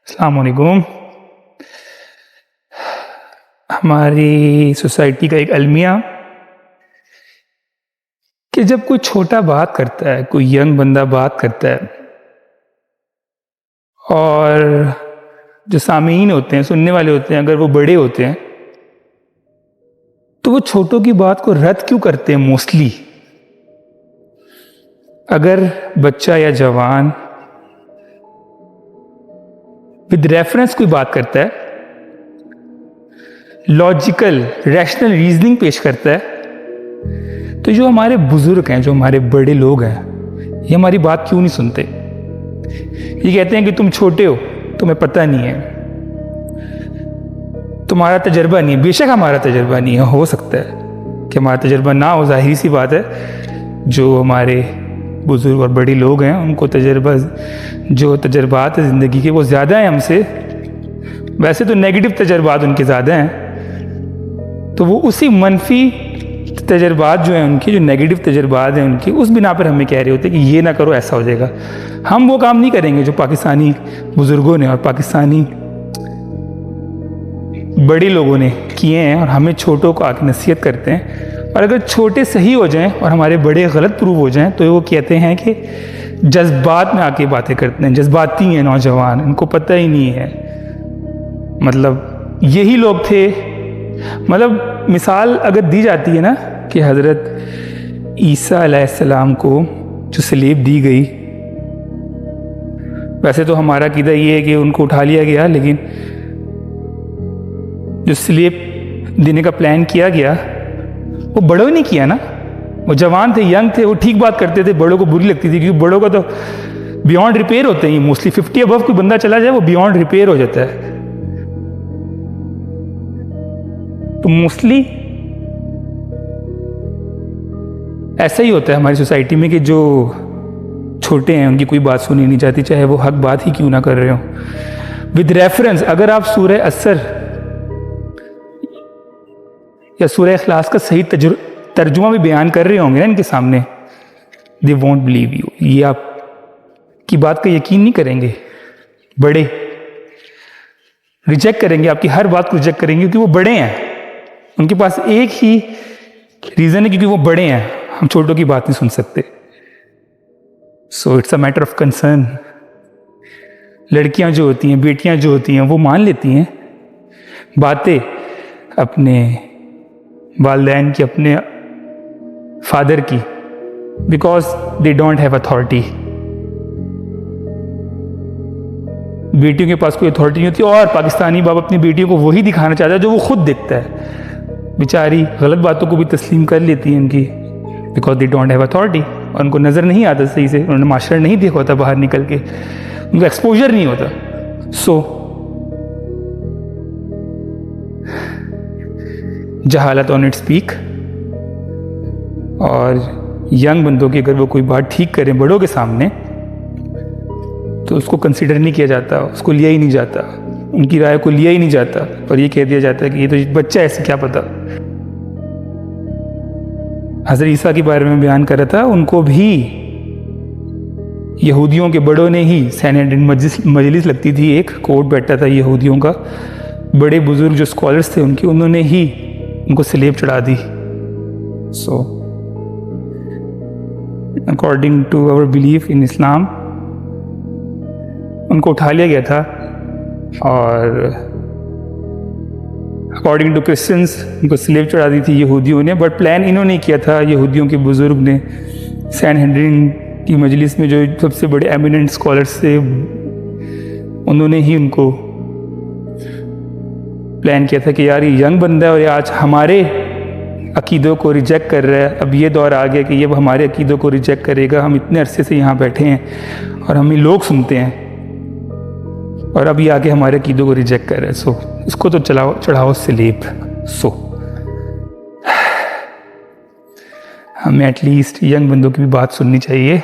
السلام علیکم. ہماری سوسائٹی کا ایک المیہ کہ جب کوئی چھوٹا بات کرتا ہے، کوئی ینگ بندہ بات کرتا ہے اور جو سامعین ہوتے ہیں، سننے والے ہوتے ہیں، اگر وہ بڑے ہوتے ہیں تو وہ چھوٹوں کی بات کو رد کیوں کرتے ہیں؟ موسٹلی اگر بچہ یا جوان ود ریفرنس کوئی بات کرتا ہے، لاجیکل ریشنل ریزننگ پیش کرتا ہے، تو جو ہمارے بزرگ ہیں، جو ہمارے بڑے لوگ ہیں، یہ ہماری بات کیوں نہیں سنتے؟ یہ کہتے ہیں کہ تم چھوٹے ہو، تمہیں پتہ نہیں ہے، تمہارا تجربہ نہیں ہے. بے شک ہمارا تجربہ نہیں ہے، ہو سکتا ہے کہ ہمارا تجربہ نہ ہو، ظاہری سی بات ہے. جو ہمارے بزرگ اور بڑے لوگ ہیں ان کو تجربات ہیں زندگی کے وہ زیادہ ہیں ہم سے. ویسے تو نیگیٹو تجربات ان کے زیادہ ہیں، تو وہ اسی منفی تجربات جو ہیں ان کی، جو نیگیٹو تجربات ہیں ان کی، اس بنا پر ہمیں کہہ رہے ہوتے ہیں کہ یہ نہ کرو، ایسا ہو جائے گا. ہم وہ کام نہیں کریں گے جو پاکستانی بزرگوں نے اور پاکستانی بڑے لوگوں نے کیے ہیں، اور ہمیں چھوٹوں کو آ کے نصیحت کرتے ہیں. اور اگر چھوٹے صحیح ہو جائیں اور ہمارے بڑے غلط پروو ہو جائیں تو وہ کہتے ہیں کہ جذبات میں آ کے باتیں کرتے ہیں، جذباتی ہیں نوجوان، ان کو پتہ ہی نہیں ہے. مطلب یہی لوگ تھے. مطلب مثال اگر دی جاتی ہے نا کہ حضرت عیسیٰ علیہ السلام کو جو صلیب دی گئی، ویسے تو ہمارا عقیدہ یہ ہے کہ ان کو اٹھا لیا گیا، لیکن جو صلیب دینے کا پلان کیا گیا وہ بڑوں نے کیا نا. وہ جوان تھے، ینگ تھے، وہ ٹھیک بات کرتے تھے، بڑوں کو بری لگتی تھی، کیونکہ بڑوں کا تو بیونڈ ریپیئر ہوتے ہیں. موسٹلی 50 ابو کوئی بندہ چلا جائے وہ بیونڈ ریپیئر ہو جاتا ہے. تو موسٹلی ایسا ہی ہوتا ہے ہماری سوسائٹی میں کہ جو چھوٹے ہیں ان کی کوئی بات سنی نہیں جاتی، چاہے وہ حق بات ہی کیوں نہ کر رہے ہوں. ود ریفرنس اگر آپ سورہ اثر یا سورہ اخلاص کا صحیح ترجمہ بھی بیان کر رہے ہوں گے نا ان کے سامنے، they won't believe you. یہ آپ کی بات کا یقین نہیں کریں گے. بڑے ریجیکٹ کریں گے، آپ کی ہر بات کو ریجیکٹ کریں گے، کیونکہ وہ بڑے ہیں. ان کے پاس ایک ہی ریزن ہے، کیونکہ وہ بڑے ہیں، ہم چھوٹوں کی بات نہیں سن سکتے. So it's a matter of concern. لڑکیاں جو ہوتی ہیں، بیٹیاں جو ہوتی ہیں، وہ مان لیتی ہیں باتیں اپنے والدین کی، اپنے فادر کی، because they don't have authority. بیٹیوں کے پاس کوئی اتھارٹی نہیں ہوتی، اور پاکستانی باپ اپنی بیٹیوں کو وہی دکھانا چاہتا ہے جو وہ خود دیکھتا ہے. بیچاری غلط باتوں کو بھی تسلیم کر لیتی ہیں ان کی، because they don't have authority. اور ان کو نظر نہیں آتا صحیح سے، انہوں نے معاشرہ نہیں دیکھا ہوتا باہر نکل کے، ان کا ایکسپوجر نہیں ہوتا. سو جہالت آن اٹس پیک. اور ینگ بندوں کی اگر وہ کوئی بات ٹھیک کریں بڑوں کے سامنے تو اس کو کنسیڈر نہیں کیا جاتا، اس کو لیا ہی نہیں جاتا، ان کی رائے کو لیا ہی نہیں جاتا، اور یہ کہہ دیا جاتا ہے کہ یہ تو بچہ ہے، ایسے کیا پتا. حضرت عیسیٰ کے بارے میں بیان کر رہا تھا، ان کو بھی یہودیوں کے بڑوں نے ہی سینیڈرین مجلس لگتی تھی، ایک کورٹ بیٹھتا تھا یہودیوں کا، بڑے بزرگ جو اسکالرس تھے ان کے، انہوں نے ہی ان کو صلیب چڑھا دی. So according to our belief in Islam ان کو اٹھا لیا گیا تھا، اور اکارڈنگ ٹو کرسچنس ان کو سلیب چڑھا دی تھی یہودیوں نے. بٹ پلان انہوں نے کیا تھا، یہودیوں کے بزرگ نے، سینیڈرین کی مجلس میں جو سب سے بڑے ایمیننٹ اسکالرس تھے، انہوں نے ہی ان کو پلان کیا تھا کہ یار یہ ینگ بندہ ہے اور یہ آج ہمارے عقیدوں کو ریجیکٹ کر رہا ہے. اب یہ دور آ گیا کہ یہ ہمارے عقیدوں کو ریجیکٹ کرے گا. ہم اتنے عرصے سے یہاں بیٹھے ہیں اور ہمیں لوگ سنتے ہیں، اور اب یہ آگے ہمارے عقیدوں کو ریجیکٹ کر رہا ہے. سو اس کو تو چڑھاؤ صلیب. سو ہمیں ایٹ لیسٹ ینگ بندوں کی بھی بات سننی چاہیے.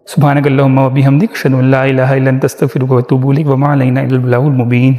سبحانک اللہم و بحمدک، اشہد ان لا الہ الا انت، استغفرک و اتوب الیک، وما علینا الا البلاغ المبین.